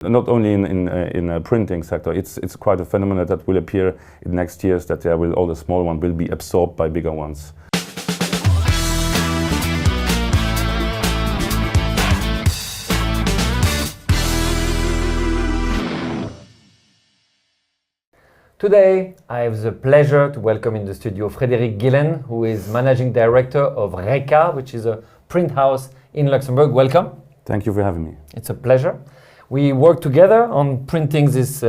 Not only in a printing sector, it's quite a phenomenon that will appear in next years, that all the small ones will be absorbed by bigger ones. Today, I have the pleasure to welcome in the studio Frederic Gillen, who is Managing Director of REKA, which is a print house in Luxembourg. Welcome. Thank you for having me. It's a pleasure. We work together on printing this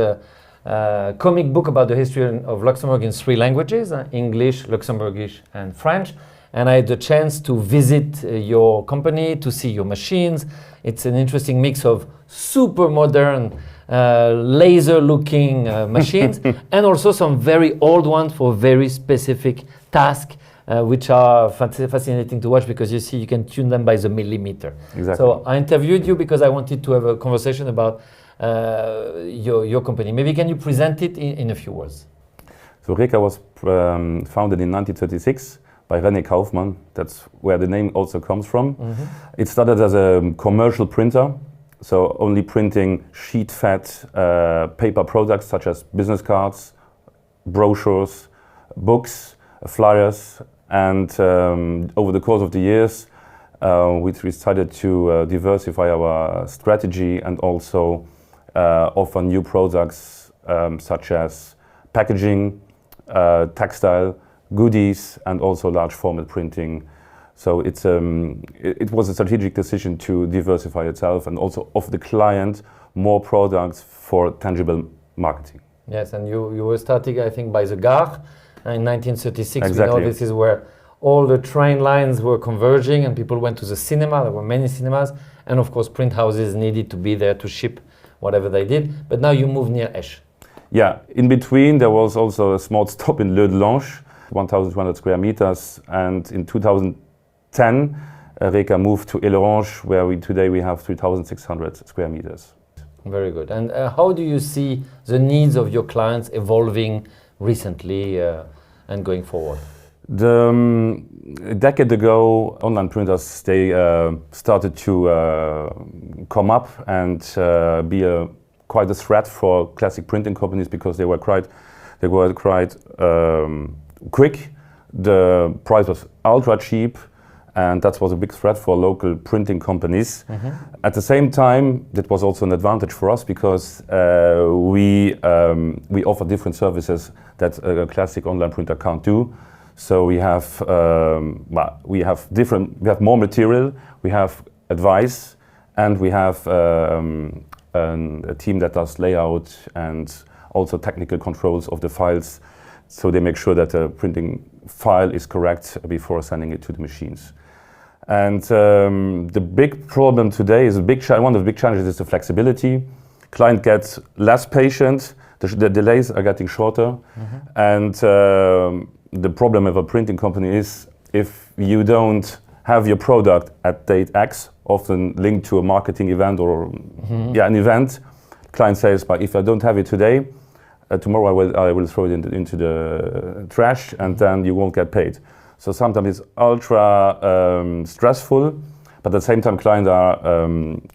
comic book about the history of Luxembourg in 3 languages, English, Luxembourgish and French. And I had the chance to visit your company, to see your machines. It's an interesting mix of super modern laser-looking machines and also some very old ones for very specific tasks, which are fascinating to watch because you see you can tune them by the millimeter. Exactly. So I interviewed you because I wanted to have a conversation about your company. Maybe can you present it in a few words? So REKA was founded in 1936 by René Kaufmann. That's where the name also comes from. Mm-hmm. It started as a commercial printer, so only printing sheet-fed paper products such as business cards, brochures, books, flyers, and over the course of the years we decided to diversify our strategy and also offer new products such as packaging, textile, goodies, and also large format printing. So it was a strategic decision to diversify itself and also offer the client more products for tangible marketing. Yes, and you were starting, I think, by the Gare in 1936. Exactly. We know this is where all the train lines were converging and people went to the cinema. There were many cinemas, and of course print houses needed to be there to ship whatever they did. But now you move near Esch. Yeah, in between there was also a small stop in Le Delange, 1,200 square meters, and in 2010 REKA moved to Ellerange, where today we have 3,600 square meters. Very good. And how do you see the needs of your clients evolving recently and going forward? A decade ago, online printers, they started to come up and be quite a threat for classic printing companies because they were quite quick. The price was ultra cheap, and that was a big threat for local printing companies. Mm-hmm. At the same time, that was also an advantage for us because we offer different services that a classic online printer can't do. So we have more material, we have advice, and we have a team that does layout and also technical controls of the files. So they make sure that the printing file is correct before sending it to the machines. And the big problem today is one of the big challenges is the flexibility. Client gets less patient, the delays are getting shorter, mm-hmm. and the problem of a printing company is if you don't have your product at date X, often linked to a marketing event or mm-hmm. an event, client says, but if I don't have it today, tomorrow I will throw it into the trash and then you won't get paid. So sometimes it's ultra stressful, but at the same time clients are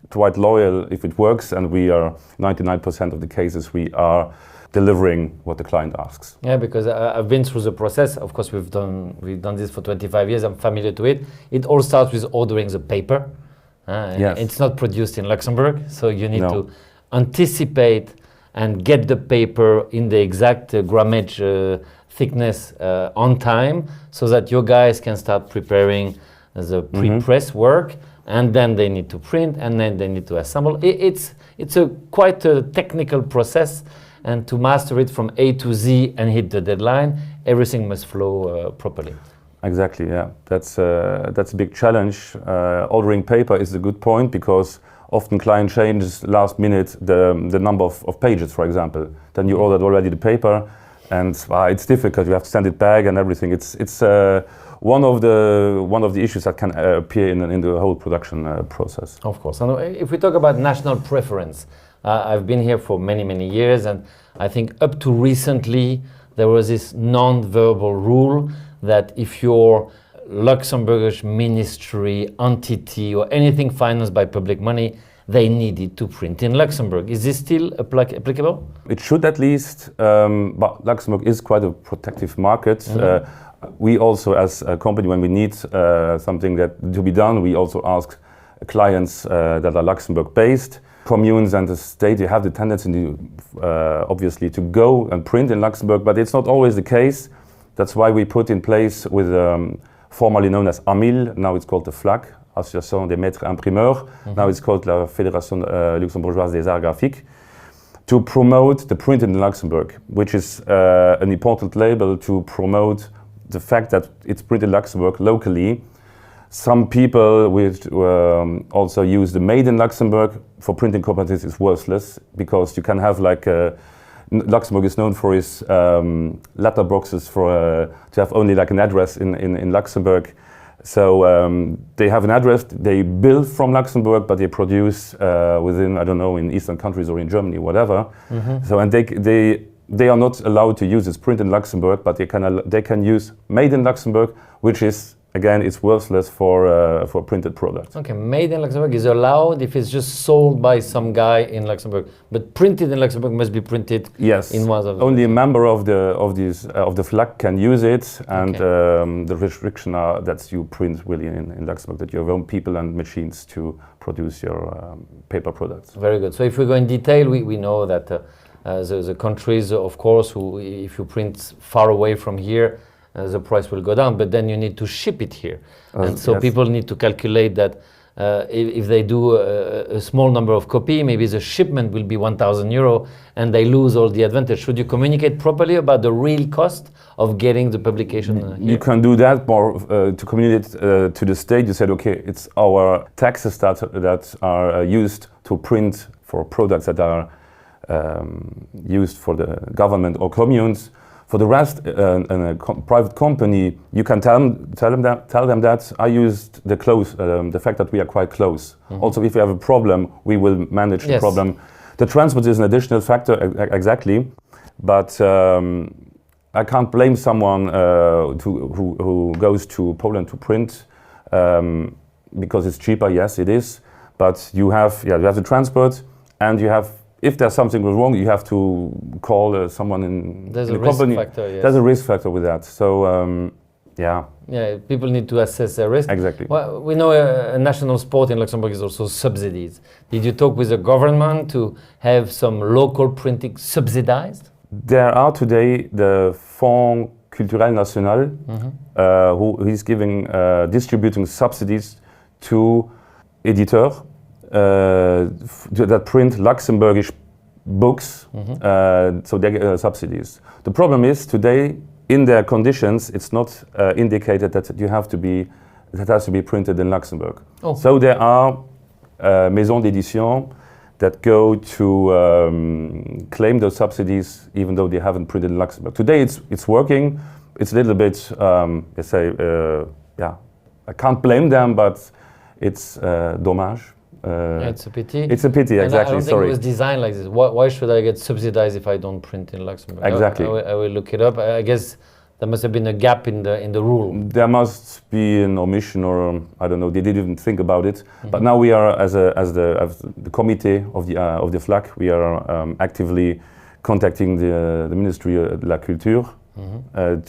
quite loyal if it works, and we are 99% of the cases we are delivering what the client asks. Yeah, because I've been through the process. Of course, we've done this for 25 years. I'm familiar to it. It all starts with ordering the paper. Yes. It's not produced in Luxembourg, so you need to anticipate and get the paper in the exact grammage thickness on time, so that your guys can start preparing the pre-press work, and then they need to print, and then they need to assemble. It's quite a technical process, and to master it from A to Z and hit the deadline, everything must flow properly. Exactly, yeah. That's a big challenge. Ordering paper is a good point because often client changes last minute the number of pages, for example. Then you ordered already the paper, and it's difficult. You have to send it back and everything. It's one of the issues that can appear in the whole production process. Of course. And if we talk about national preference, I've been here for many years, and I think up to recently there was this non-verbal rule that if your Luxembourgish ministry, entity, or anything financed by public money they needed to print in Luxembourg. Is this still applicable? It should at least, but Luxembourg is quite a protective market. We also, as a company, when we need something that to be done, we also ask clients that are Luxembourg-based. Communes and the state, they have the tendency to, obviously, to go and print in Luxembourg, but it's not always the case. That's why we put in place with formerly known as AMIL, now it's called the FLAC, Association des Maîtres Imprimeurs, now it's called la Fédération Luxembourgeoise des Arts Graphiques, to promote the print in Luxembourg, which is an important label to promote the fact that it's printed in Luxembourg locally. Some people also use the made in Luxembourg. For printing companies, it's worthless because you can have like Luxembourg is known for its letterboxes to have only like an address in Luxembourg. So they have an address, they build from Luxembourg, but they produce within, I don't know, in Eastern countries or in Germany, whatever. So and they are not allowed to use this print in Luxembourg, but they can use made in Luxembourg, which is, again, it's worthless for printed products. Okay, made in Luxembourg is allowed if it's just sold by some guy in Luxembourg, but printed in Luxembourg must be printed in one of the... Only a member of the FLAC can use it, and the restriction are that you print really in Luxembourg, that you have own people and machines to produce your paper products. Very good. So if we go in detail, we know that the countries, of course, who if you print far away from here, the price will go down, but then you need to ship it here. And so people need to calculate that if they do a small number of copy, maybe the shipment will be 1,000 euro and they lose all the advantage. Should you communicate properly about the real cost of getting the publication here? You can do that more to communicate to the state. You said, okay, it's our taxes that are used to print for products that are used for the government or communes. For the rest, in a private company, you can tell them that I used the fact that we are quite close. Also, if you have a problem, we will manage the problem. The transport is an additional factor, exactly, but I can't blame someone who goes to Poland to print because it's cheaper. Yes, it is, but you have the transport, and you have. If there's something wrong, you have to call someone in the company. There's a risk factor, yes. There's a risk factor with that. So, yeah, people need to assess their risk. Exactly. Well, we know a national sport in Luxembourg is also subsidies. Did you talk with the government to have some local printing subsidized? There are today the Fonds Culturel National, who is distributing subsidies to editors. That print Luxembourgish books, so they get subsidies. The problem is today, in their conditions, it's not indicated that it has to be printed in Luxembourg. So there are maisons d'édition that go to claim those subsidies, even though they haven't printed in Luxembourg. Today, it's working. It's a little bit, let's say, I can't blame them, but it's dommage. It's a pity. It's a pity, exactly. I don't think it was designed like this. Why should I get subsidized if I don't print in Luxembourg? Exactly. I will look it up. I guess there must have been a gap in the rule. There must be an omission, or I don't know. They didn't even think about it. But now we are, as the committee of the FLAC, we are actively contacting the Ministry de la Culture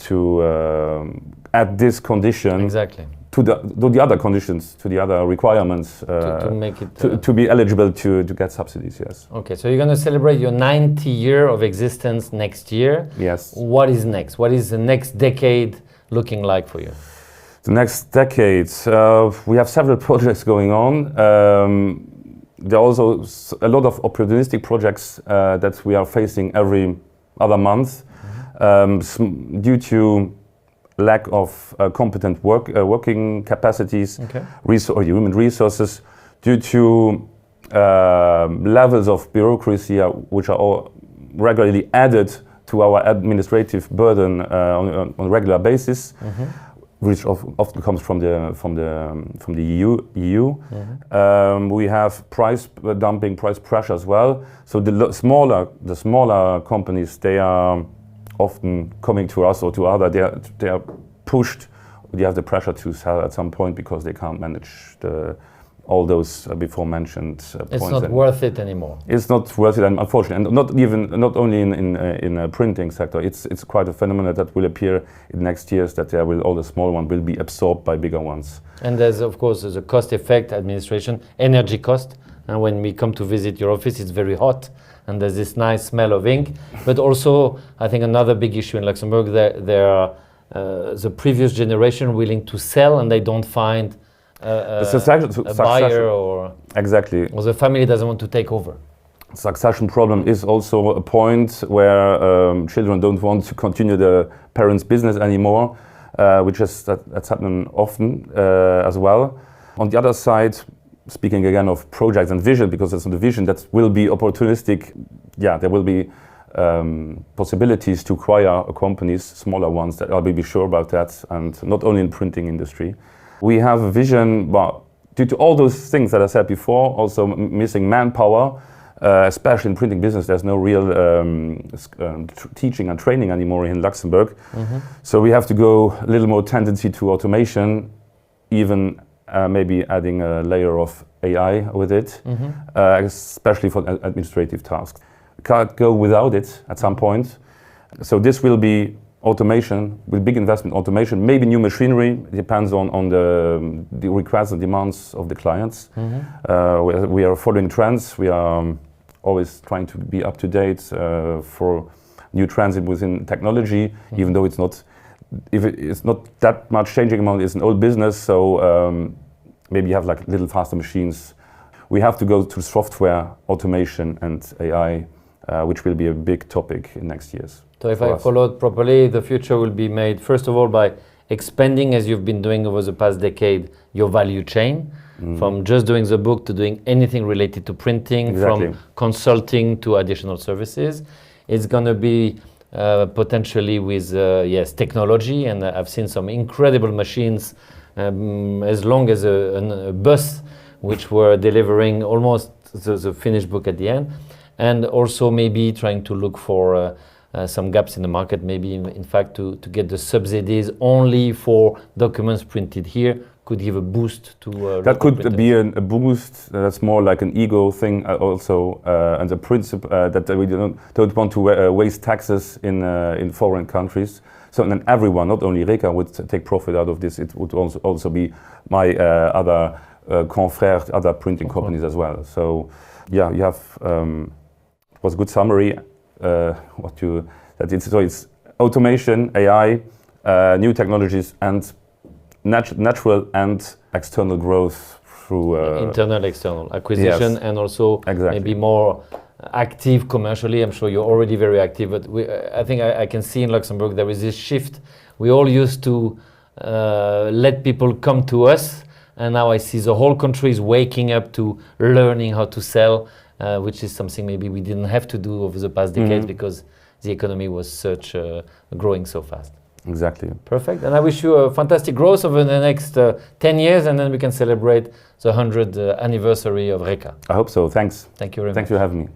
to add this condition. Exactly. To the other conditions, to the other requirements to make it to be eligible to get subsidies. Yes. Okay, so you're going to celebrate your 90th year of existence next year. Yes. What is next? What is the next decade looking like for you? The next decade, we have several projects going on. There are also a lot of opportunistic projects that we are facing every other month due to lack of competent working capacities, or human resources, due to levels of bureaucracy which are all regularly added to our administrative burden on a regular basis, which often comes from the EU. We have price dumping, price pressure as well. So the smaller companies, they are often coming to us or to other, they are pushed. They have the pressure to sell at some point because they can't manage all those before mentioned points. It's not worth it anymore. It's not worth it, unfortunately, and not only in a printing sector. It's quite a phenomenon that will appear in next years, that all the small ones will be absorbed by bigger ones. And there's a cost effect, administration, energy cost. And when we come to visit your office, it's very hot, and there's this nice smell of ink. But also, I think another big issue in Luxembourg, there are the previous generation willing to sell, and they don't find a buyer, or exactly, or the family doesn't want to take over. Succession problem is also a point where children don't want to continue the parents' business anymore, which is that's happening often as well. On the other side, speaking again of projects and vision, because it's on the vision that will be opportunistic. Yeah, there will be possibilities to acquire companies, smaller ones, that I'll be sure about that, and not only in printing industry. We have a vision, but due to all those things that I said before, also missing manpower, especially in printing business, there's no real teaching and training anymore in Luxembourg. Mm-hmm. So we have to go a little more tendency to automation, even maybe adding a layer of AI with it, mm-hmm. Especially for administrative tasks. We can't go without it at some point. So this will be automation, with big investment automation, maybe new machinery. It depends on the requests and demands of the clients. Mm-hmm. We are following trends. We are always trying to be up to date for new trends within technology, mm-hmm. even though it's not that much changing amount. It's an old business, so maybe you have like little faster machines. We have to go to software automation and AI, which will be a big topic in next years. So if I followed properly, the future will be made, first of all, by expanding, as you've been doing over the past decade, your value chain, from just doing the book to doing anything related to printing, exactly. From consulting to additional services. It's going to be potentially with, technology, and I've seen some incredible machines as long as a bus, which were delivering almost the finished book at the end, and also maybe trying to look for some gaps in the market, maybe in fact to get the subsidies only for documents printed here could give a boost to that could printers. Be a boost. That's more like an ego thing also, and the principle that we don't want to waste taxes in foreign countries. So then everyone, not only REKA, would take profit out of this. It would also be my other confrères, other printing companies as well. So yeah, you have it was a good summary. It's automation, AI, new technologies, and natural and external growth through internal, external acquisition, yes. And also exactly. Maybe more active commercially. I'm sure you're already very active, but I think I can see in Luxembourg there is this shift. We all used to let people come to us, and now I see the whole country is waking up to learning how to sell. Which is something maybe we didn't have to do over the past decades, mm-hmm. because the economy was growing so fast. Exactly. Perfect. And I wish you a fantastic growth over the next 10 years, and then we can celebrate the 100th anniversary of REKA. I hope so. Thanks. Thank you very much. Thanks for having me.